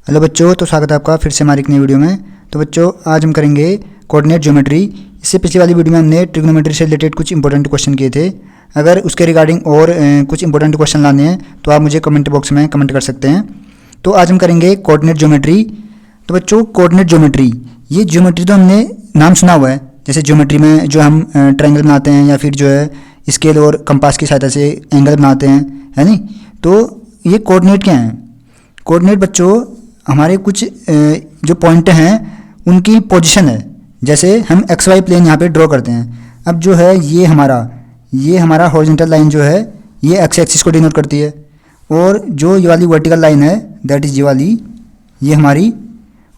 Hello बच्चों, तो स्वागत है आपका फिर से हमारी एक नई वीडियो में। तो बच्चों, आज हम करेंगे कोऑर्डिनेट ज्योमेट्री। इससे पिछली वाली वीडियो में हमने ट्रिग्नोमेट्री से रिलेटेड कुछ इंपॉर्टेंट क्वेश्चन किए थे। अगर उसके रिगार्डिंग और कुछ इंपॉर्टेंट क्वेश्चन लाने हैं तो आप मुझे कमेंट बॉक्स में कमेंट कर सकते हैं। तो आज हम करेंगे कोऑर्डिनेट ज्योमेट्री। तो बच्चों, कोऑर्डिनेट ज्योमेट्री, ये ज्योमेट्री तो हमने नाम सुना हुआ है। जैसे ज्योमेट्री में जो हम ट्रायंगल बनाते हैं या फिर जो है स्केल और कंपास की सहायता से एंगल बनाते हैं, है नहीं। तो ये कोऑर्डिनेट क्या है? कोऑर्डिनेट बच्चों हमारे कुछ जो पॉइंट हैं उनकी पोजीशन है। जैसे हम एक्स वाई प्लेन यहाँ पे ड्रॉ करते हैं। अब जो है ये हमारा हॉरिजॉन्टल लाइन जो है ये एक्स एक्सिस को डिनोट करती है, और जो ये वाली वर्टिकल लाइन है दैट इज़ ये हमारी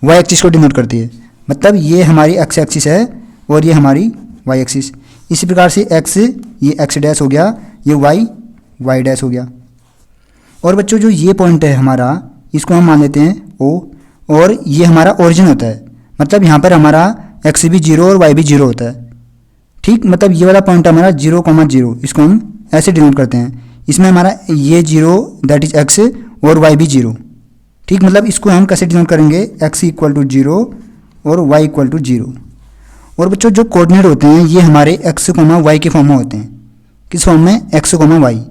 वाई एक्सिस को डिनोट करती है। मतलब ये हमारी एक्स एक्सिस है और ये हमारी वाई एक्सिस। इसी प्रकार से एक्स, ये एक्स डैश हो गया, ये वाई डैश हो गया। और बच्चों जो ये पॉइंट है हमारा, इसको हम मान लेते हैं ओ, और ये हमारा ओरिजिन होता है। मतलब यहाँ पर हमारा एक्स भी 0 और वाई भी 0 होता है। ठीक, मतलब ये वाला पॉइंट हमारा 0,0, इसको हम ऐसे डिनोट करते हैं। इसमें हमारा ये 0 दैट इज एक्स और वाई भी 0। ठीक, मतलब इसको हम कैसे डिनोट करेंगे? एक्स इक्वल टू 0 और वाई इक्वल टू 0। और बच्चों जो कोऑर्डिनेट होते हैं ये हमारे एक्स कोमा वाई के फॉर्म में होते हैं। किस फॉर्म में? X comma Y.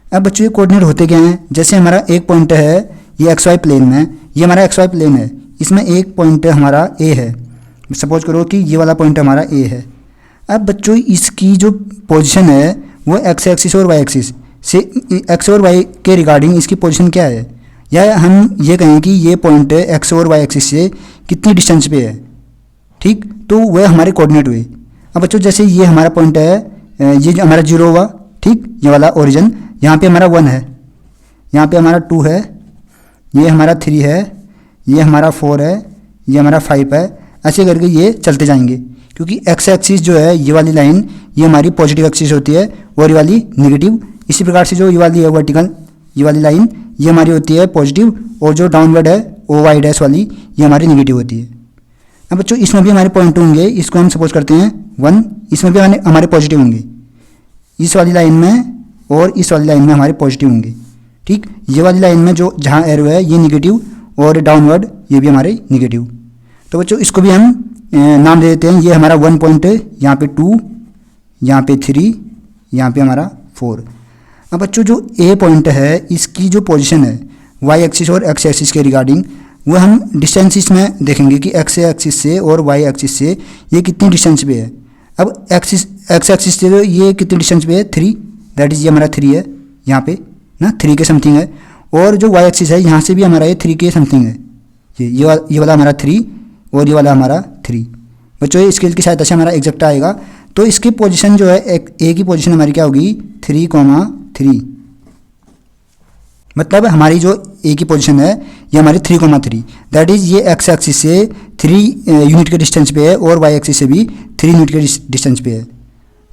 अब बच्चों ये कोऑर्डिनेट होते क्या हैं? जैसे हमारा एक पॉइंट है ये एक्स वाई प्लेन में, ये हमारा एक्स वाई प्लेन है, इसमें एक पॉइंट हमारा ए है। सपोज करो कि ये वाला पॉइंट हमारा ए है। अब बच्चों इसकी जो पोजीशन है वो एक्स एक्सिस और वाई एक्सिस से, एक्स और वाई के रिगार्डिंग इसकी पोजीशन क्या है, या हम ये कहें कि ये पॉइंट एक्स और वाई एक्सिस से कितनी डिस्टेंस पे है। ठीक, तो वह हमारे कोऑर्डिनेट हुए। अब बच्चों जैसे ये हमारा पॉइंट है, ये जो हमारा 0 हुआ, ठीक, ये वाला ओरिजिन, यहाँ पे हमारा 1 है, यहाँ पे हमारा 2 है, ये हमारा 3 है, ये हमारा 4 है, ये हमारा 5 है। ऐसे करके ये चलते जाएंगे, क्योंकि एक्स एक्सिस जो है ये वाली लाइन ये हमारी पॉजिटिव एक्सिस होती है और ये वाली नेगेटिव। इसी प्रकार से जो ये वाली है वर्टिकल, ये वाली लाइन ये हमारी होती है पॉजिटिव, और जो डाउनवर्ड है ओ वाई डैश वाली ये हमारी नेगेटिव होती है। अब बच्चों इसमें भी हमारे पॉइंट होंगे, इसको हम सपोज करते हैं 1, इसमें भी हमारे पॉजिटिव होंगे, इस वाली लाइन में और इस वाली लाइन में हमारे पॉजिटिव होंगे। ठीक, ये वाली लाइन में जो जहाँ एरो है ये नेगेटिव, और डाउनवर्ड ये भी हमारे नेगेटिव। तो बच्चों इसको भी हम नाम दे देते हैं। ये हमारा 1 पॉइंट है, यहाँ पे 2, यहाँ पे 3, यहाँ पे हमारा 4। अब बच्चों जो ए पॉइंट है इसकी जो पोजीशन है वाई एक्सिस और एक्स एक्सिस के रिगार्डिंग, वो हम डिस्टेंस में देखेंगे कि एक्स एक्सिस से और वाई एक्सिस से ये कितनी डिस्टेंस पे है। अब एक्स एक्सिस से ये कितनी डिस्टेंस पे है? 3, दैट इज ये हमारा 3 है यहाँ पे ना, 3 के समथिंग है। और जो वाई एक्सिस है यहाँ से भी हमारा ये 3 के समथिंग है। ये वाला हमारा 3 और ये वाला हमारा 3। बच्चों ये स्केल की सहायता से हमारा एग्जैक्ट आएगा। तो इसकी पोजीशन जो है ए की पोजीशन हमारी क्या होगी? 3,3। मतलब हमारी जो ए की पोजीशन है ये हमारी 3,3, दैट इज ये एक्स एक्सिस से 3 यूनिट के डिस्टेंस पे है और वाई एक्सिस से भी 3 यूनिट के डिस्टेंस पे है।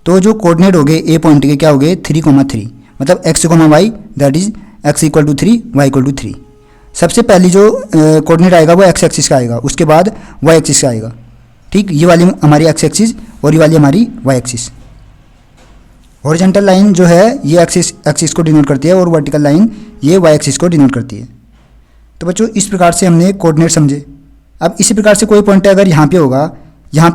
तो जो कोऑर्डिनेट हो गए ए पॉइंट के क्या हो गए? 3,3। मतलब X comma Y that is x equal to 3, Y equal to 3। सबसे पहली जो कोऑर्डिनेट आएगा वो एक्स एक्सिस का आएगा, उसके बाद वाई एक्सिस का आएगा। ठीक, ये वाली हमारी एक्स एक्सिस और ये वाली हमारी वाई एक्सिस। हॉरिजॉन्टल लाइन जो है ये एक्सिस को डिनोट करती है और वर्टिकल लाइन ये वाई एक्सिस को डिनोट करती है। तो बच्चों इस प्रकार से हमने कोऑर्डिनेट समझे। अब इसी प्रकार से कोई पॉइंट अगर यहाँ पे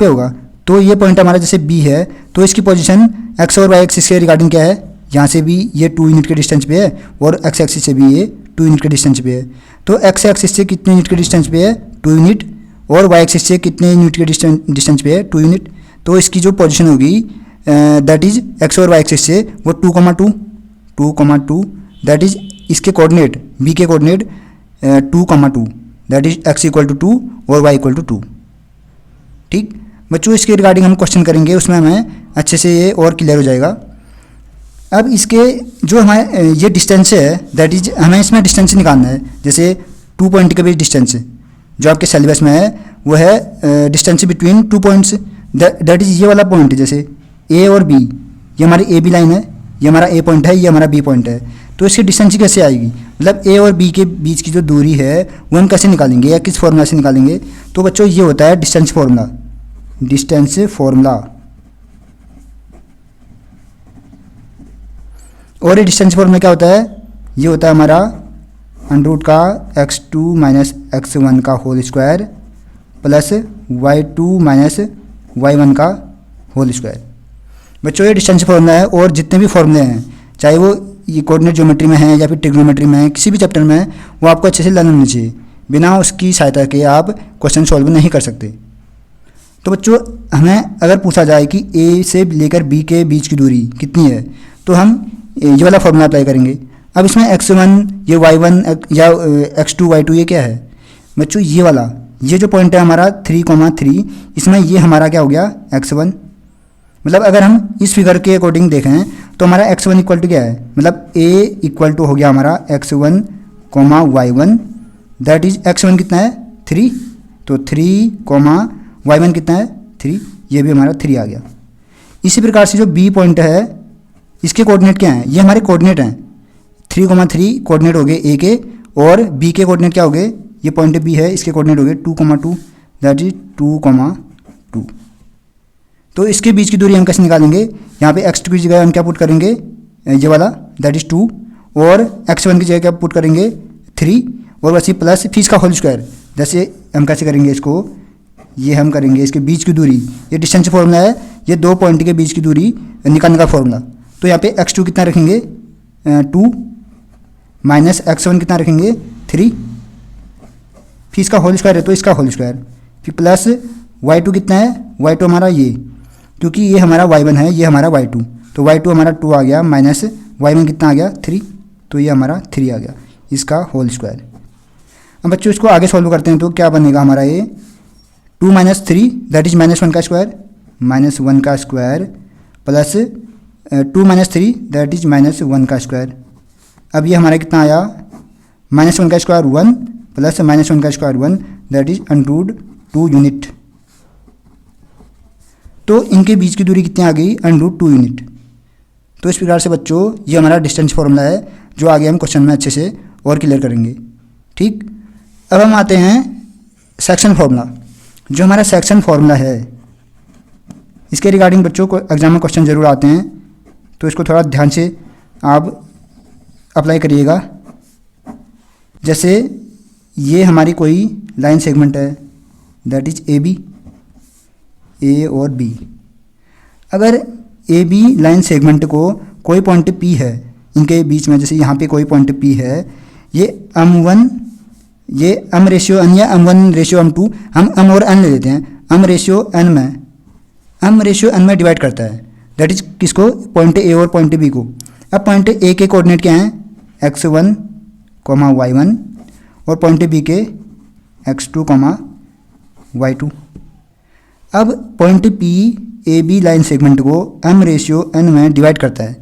होगा, तो ये पॉइंट हमारा जैसे बी है, तो इसकी पोजीशन एक्स और वाई एक्सिस के रिगार्डिंग क्या है? यहाँ से भी ये 2 यूनिट के डिस्टेंस पे है और एक्स एक्सिस से भी ये 2 यूनिट के डिस्टेंस पे है। तो एक्स एक्सिस से कितने यूनिट के डिस्टेंस पे है? 2 यूनिट। और वाई एक्सिस से कितने यूनिट के डिस्टेंस पे है? 2 यूनिट। तो इसकी जो पोजीशन होगी दैट इज एक्स और वाई एक्सिस से वो 2,2 दैट इज इसके कोऑर्डिनेट बी के coordinate 2,2 that is x equal to 2 और वाई इक्वल टू 2। ठीक बच्चों, इसके रिगार्डिंग हम क्वेश्चन करेंगे, उसमें हमें अच्छे से ये और क्लियर हो जाएगा। अब इसके जो हमारे ये डिस्टेंस है दैट इज हमें इसमें डिस्टेंस निकालना है। जैसे 2 पॉइंट के बीच डिस्टेंस जो आपके सिलेबस में है वो है distance between 2 points, that is ये वाला पॉइंट, जैसे ए और बी, ये हमारी ए बी लाइन है, ये हमारा ए पॉइंट है, ये हमारा बी पॉइंट है। तो इसकी डिस्टेंस कैसे आएगी? मतलब ए और बी के बीच की जो दूरी है वो हम कैसे निकालेंगे या किस फॉर्मूला से निकालेंगे? तो बच्चों ये होता है डिस्टेंस फॉर्मूला। और ये डिस्टेंस फॉर्मूला क्या होता है? ये होता है हमारा अंडर रूट का x2 माइनस x1 का whole square plus y2 minus y1 का होल स्क्वायर। बच्चों ये डिस्टेंस फॉर्मूला है और जितने भी फॉर्मूले हैं चाहे वो ये कोऑर्डिनेट ज्योमेट्री में है या फिर ट्रिग्नोमेट्री में है, किसी भी चैप्टर में है, वो आपको अच्छे से लर्न होना चाहिए। बिना उसकी सहायता के आप क्वेश्चन सॉल्व नहीं कर सकते। तो बच्चों हमें अगर पूछा जाए कि ए से लेकर बी के बीच की दूरी कितनी है तो हम ये वाला फॉर्मूला अप्लाई करेंगे। अब इसमें x1 ये y1 या x2 y2 ये क्या है बच्चों, ये वाला ये जो पॉइंट है हमारा 3,3, इसमें ये हमारा क्या हो गया x1। मतलब अगर हम इस फिगर के अकॉर्डिंग देखें तो हमारा x1 इक्वल टू क्या है, मतलब a इक्वल टू हो गया हमारा x1 y1, that is x1 कितना है 3, तो 3 y1 कितना है 3, ये भी हमारा 3 आ गया। इसी प्रकार से जो b पॉइंट है इसके कोऑर्डिनेट क्या हैं, ये हमारे कोऑर्डिनेट हैं 3,3 कोऑर्डिनेट हो गए a के, और b के कोऑर्डिनेट क्या हो गए, ये पॉइंट b है इसके कोऑर्डिनेट हो गए 2,2, दैट इज 2,2। तो इसके बीच की दूरी हम कैसे निकालेंगे, यहाँ पे x2 की जगह हम क्या पुट करेंगे, ये वाला दैट इज 2, और x1 की जगह क्या पुट करेंगे 3, और वैसे प्लस फिर इसका होल स्क्वायर। जैसे हम कैसे करेंगे इसको, ये हम करेंगे इसके बीच की दूरी, ये डिस्टेंस फॉर्मूला है, ये दो पॉइंट के बीच की दूरी निकालने का फॉर्मूला। तो यहाँ पे x2 कितना रखेंगे 2 माइनस x1 कितना रखेंगे 3, फिर इसका होल स्क्वायर है तो इसका होल स्क्वायर, फिर प्लस y2 कितना है, y2 हमारा ये, क्योंकि ये हमारा y1 है ये हमारा y2, तो y2 हमारा 2 आ गया माइनस y1 कितना आ गया 3, तो ये हमारा 3 आ गया, इसका होल स्क्वायर। अब बच्चों इसको आगे सॉल्व करते हैं तो क्या बनेगा हमारा ये 2 माइनस 3 दैट इज -1 का स्क्वायर, -1 का square plus 2 minus 3 that is -1 का स्क्वायर। अब ये हमारा कितना आया -1 का स्क्वायर 1 प्लस -1 का square 1 that is under 2 unit. तो इनके बीच की दूरी कितनी आ गई अंडर 2 यूनिट। तो इस प्रकार से बच्चों ये हमारा डिस्टेंस फॉर्मूला है जो आगे हम क्वेश्चन में अच्छे से और क्लियर करेंगे। ठीक, अब हम आते हैं सेक्शन फार्मूला। जो हमारा सेक्शन फार्मूला है इसके रिगार्डिंग बच्चों को एग्जाम में क्वेश्चन ज़रूर आते हैं, तो इसको थोड़ा ध्यान से आप अप्लाई करिएगा। जैसे ये हमारी कोई लाइन सेगमेंट है दैट इज ए और बी। अगर ए बी लाइन सेगमेंट को कोई पॉइंट P है इनके बीच में, जैसे यहाँ पे कोई पॉइंट P है, ये m1 ये m रेशियो n या m1 रेशियो m2, हम m और n ले लेते हैं, m रेशियो n में डिवाइड करता है, दैट इज किसको, पॉइंट A और पॉइंट B को। अब पॉइंट A के कोऑर्डिनेट क्या हैं x1, y1, और पॉइंट B के x2, y2। अब point P A B line segment को m रेशियो n में डिवाइड करता है,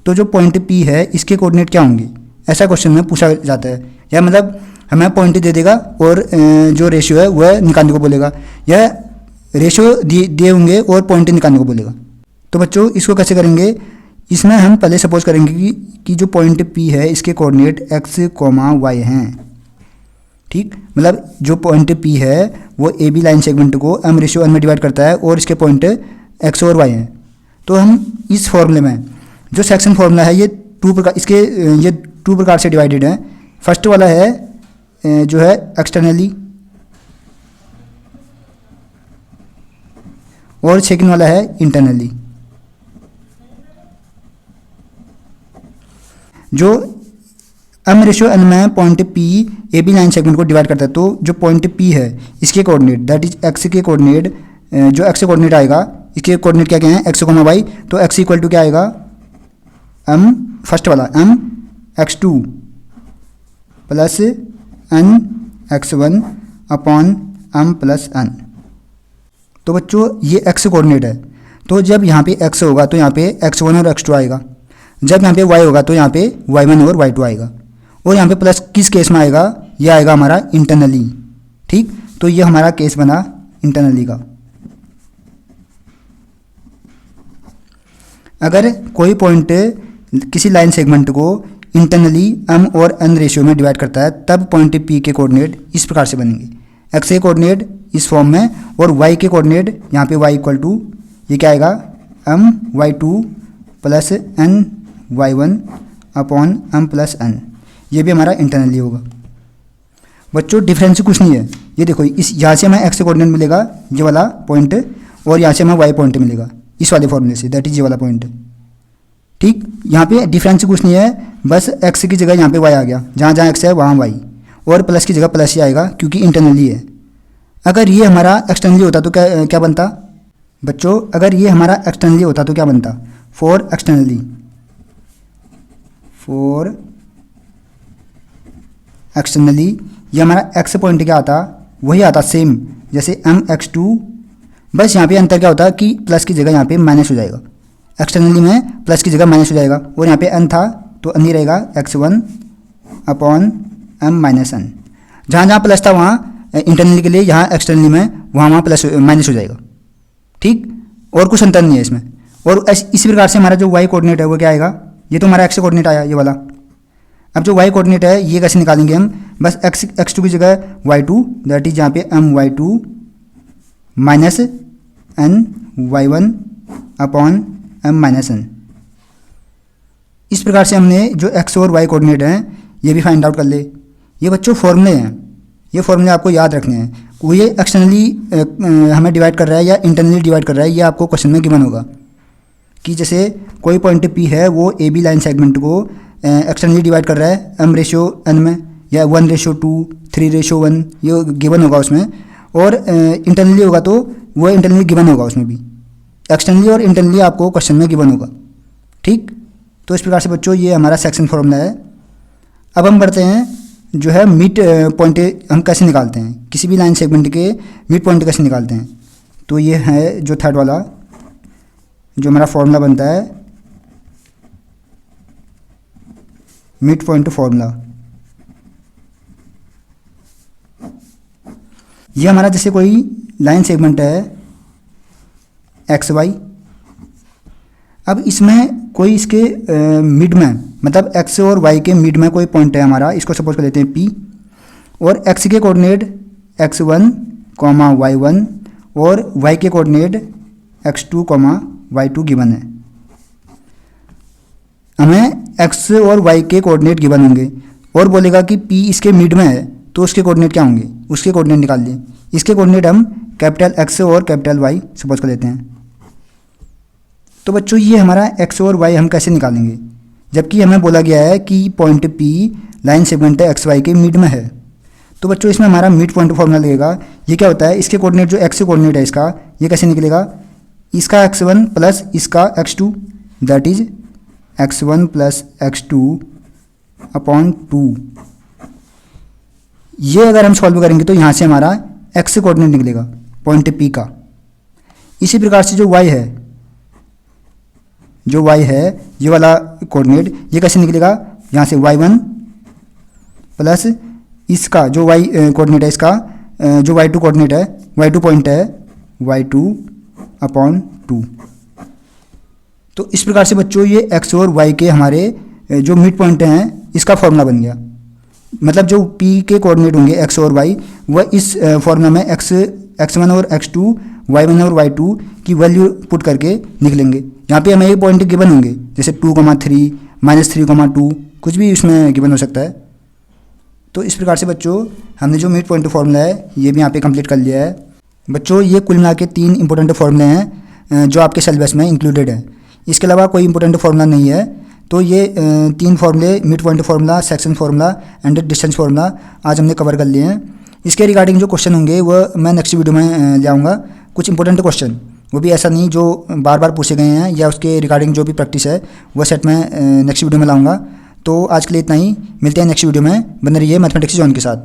तो जो पॉइंट P है इसके कोऑर्डिनेट क्या होंगे, ऐसा क्वेश्चन में पूछा जाता है। या मतलब हमें पॉइंट दे देगा और जो रेशियो है वह निकालने को बोलेगा, या रेशियो दिए होंगे और पॉइंट निकालने को बोलेगा। तो बच्चों इसको कैसे करेंगे, इसमें हम पहले सपोज करेंगे कि जो पॉइंट P है इसके कोऑर्डिनेट x, y हैं। ठीक, मतलब जो पॉइंट P है वो ए बी लाइन सेगमेंट को m रेशियो n में डिवाइड करता है और इसके पॉइंट x और y हैं। तो हम इस फॉर्मूले में जो सेक्शन फॉर्मूला है ये ये टू प्रकार से डिवाइडेड है। फर्स्ट वाला है जो है एक्सटर्नली, और सेकंड वाला है इंटरनली। जो m रेशियो n में point P A B line segment को डिवाइड करता है, तो जो पॉइंट P है इसके कोऑर्डिनेट दैट इज x के कोऑर्डिनेट, जो x के कोऑर्डिनेट आएगा इसके कोऑर्डिनेट क्या हैं x, y, तो x इक्वल टू क्या आएगा m, फर्स्ट वाला m x2 plus n x1 upon m plus n। तो बच्चों ये x कोऑर्डिनेट है, तो जब यहाँ पे x होगा तो यहाँ पे x1 और x2 आएगा, जब यहाँ पे y होगा तो यहाँ पे y1 और y2 आएगा, और यहाँ पे प्लस किस केस में आएगा, ये आएगा हमारा इंटरनली। ठीक, तो ये हमारा केस बना इंटरनली का। अगर कोई पॉइंट किसी लाइन सेगमेंट को इंटरनली m और n रेशियो में डिवाइड करता है तब पॉइंट P के कोऑर्डिनेट इस प्रकार से बनेंगे, x के कोऑर्डिनेट इस फॉर्म में और y के कोऑर्डिनेट यहाँ पे y इक्वल टू ये क्या आएगा m y2 plus n y1 upon m plus n। ये भी हमारा इंटरनली होगा। बच्चों डिफरेंस कुछ नहीं है, ये देखो इस यहाँ से हमें एक्स कोऑर्डिनेट मिलेगा ये वाला पॉइंट, और यहाँ से हमें वाई पॉइंट मिलेगा इस वाले फॉर्मूले से, दैट इज ये वाला पॉइंट। ठीक, यहाँ पे डिफरेंस कुछ नहीं है, बस एक्स की जगह यहाँ पे वाई आ गया, जहाँ जहाँ एक्स है वहाँ वाई, और प्लस की जगह प्लस ही आएगा क्योंकि इंटरनली है। अगर ये हमारा एक्सटर्नली होता तो क्या क्या बनता बच्चों? अगर ये हमारा एक्सटर्नली होता तो क्या बनता? फॉर एक्सटर्नली ये हमारा एक्स पॉइंट क्या आता? वही आता सेम जैसे mx2, बस यहाँ पे अंतर क्या होता है कि प्लस की जगह यहाँ पे माइनस हो जाएगा, एक्सटर्नली में प्लस की जगह माइनस हो जाएगा, और यहाँ पे n था तो n ही रहेगा x1 upon m minus n। जहाँ जहाँ प्लस था वहाँ इंटरनली के लिए, यहाँ एक्सटर्नली में वहाँ प्लस माइनस हो जाएगा। ठीक, और कुछ अंतर नहीं है इसमें। और इसी प्रकार से हमारा जो y कोऑर्डिनेट है वो क्या आएगा? ये तो हमारा x कोऑर्डिनेट आया ये वाला। अब जो y कोऑर्डिनेट है ये कैसे निकालेंगे हम? बस x2 की जगह y2, दैट इज यहाँ पे my2 minus n y1 upon m minus n। इस प्रकार से हमने जो x और y कोऑर्डिनेट हैं ये भी फाइंड आउट कर ले। ये बच्चों फॉर्मूले हैं, ये फॉर्मूले आपको याद रखने हैं। वो ये एक्सटर्नली हमें डिवाइड कर रहा है या इंटरनली डिवाइड कर रहा है, ये आपको क्वेश्चन में गिवन होगा कि जैसे कोई पॉइंट P है वो AB लाइन सेगमेंट को एक्सटर्नली डिवाइड कर रहा है m/n में, या 1/2, 3/1, ये गिवन होगा उसमें। और इंटरनली होगा तो वो इंटरनली गिवन होगा उसमें भी, एक्सटर्नली और इंटरनली आपको क्वेश्चन में गिवन होगा। ठीक, तो इस प्रकार से बच्चों ये हमारा सेक्शन फॉर्मूला है। अब हम बढ़ते हैं जो है मिड पॉइंट हम कैसे निकालते हैं, किसी भी लाइन सेगमेंट के मिड पॉइंट कैसे निकालते हैं। तो ये है जो थर्ड वाला जो हमारा फॉर्मूला बनता है, मिड पॉइंट फॉर्मूला। ये हमारा जैसे कोई लाइन सेगमेंट है XY, अब इसमें कोई इसके मिड में, मतलब x और y के मिड में कोई पॉइंट है हमारा, इसको सपोज कर लेते हैं P, और x के कोऑर्डिनेट x1, y1 और y के कोऑर्डिनेट x2, y2 गिवन है। हमें x और y के कोऑर्डिनेट गिवन होंगे और बोलेगा कि P इसके मिड में है तो उसके कोऑर्डिनेट क्या होंगे, उसके कोऑर्डिनेट निकाल लिए। इसके कोऑर्डिनेट हम कैपिटल X और कैपिटल Y सपोज कर लेते हैं। तो बच्चों ये हमारा x और y हम कैसे निकालेंगे, जबकि हमें बोला गया है कि point P line segment XY के मिड में है। तो बच्चों इसमें हमारा मिड पॉइंट फॉर्मूला लगेगा। ये क्या होता है, इसके कोऑर्डिनेट जो x कोऑर्डिनेट है इसका, ये कैसे निकलेगा? इसका x1 प्लस इसका x2, that is x1 plus x2 upon 2। ये अगर हम सॉल्व करेंगे तो यहाँ से हमारा x कोऑर्डिनेट निकलेगा पॉइंट P का। इसी प्रकार से जो y है ये वाला कोऑर्डिनेट, ये कैसे निकलेगा? यहाँ से y1 प्लस इसका जो y कोऑर्डिनेट है, इसका जो y2 कोऑर्डिनेट है, y2 पॉइंट है y2 अपॉन 2। तो इस प्रकार से बच्चों ये x और y के हमारे जो मिड पॉइंट हैं इसका फॉर्मूला बन गया। मतलब जो P के कोऑर्डिनेट होंगे x और y, वह इस फॉर्मूला में x1 और x2, y1 और y2 की वैल्यू पुट करके निकलेंगे। यहाँ पे हमें एक पॉइंट गिवन होंगे जैसे 2,3, -3,2, कुछ भी इसमें गिवन हो सकता है। तो इस प्रकार से बच्चों हमने जो मिड पॉइंट फॉर्मूला है ये भी यहाँ पे कंप्लीट कर लिया है। बच्चों ये कुल मिला के 3 इंपॉर्टेंट फॉर्मूले हैं जो आपके सिलेबस में इंक्लूडेड है। इसके अलावा कोई इंपॉर्टेंट फॉर्मूला नहीं है। तो ये 3 फॉर्मूले, mid point formula, section formula and distance formula आज हमने कवर कर लिए हैं। इसके रिगार्डिंग जो क्वेश्चन होंगे वो मैं नेक्स्ट वीडियो में ले आऊँगा। कुछ इंपॉर्टेंट क्वेश्चन, वो भी ऐसा नहीं जो बार बार पूछे गए हैं, या उसके रिगार्डिंग जो भी प्रैक्टिस है वो सेट में नेक्स्ट वीडियो में लाऊँगा। तो आज के लिए इतना ही, मिलते हैं नेक्स्ट वीडियो में। बने रहिए मैथमेटिक्स जॉन के साथ।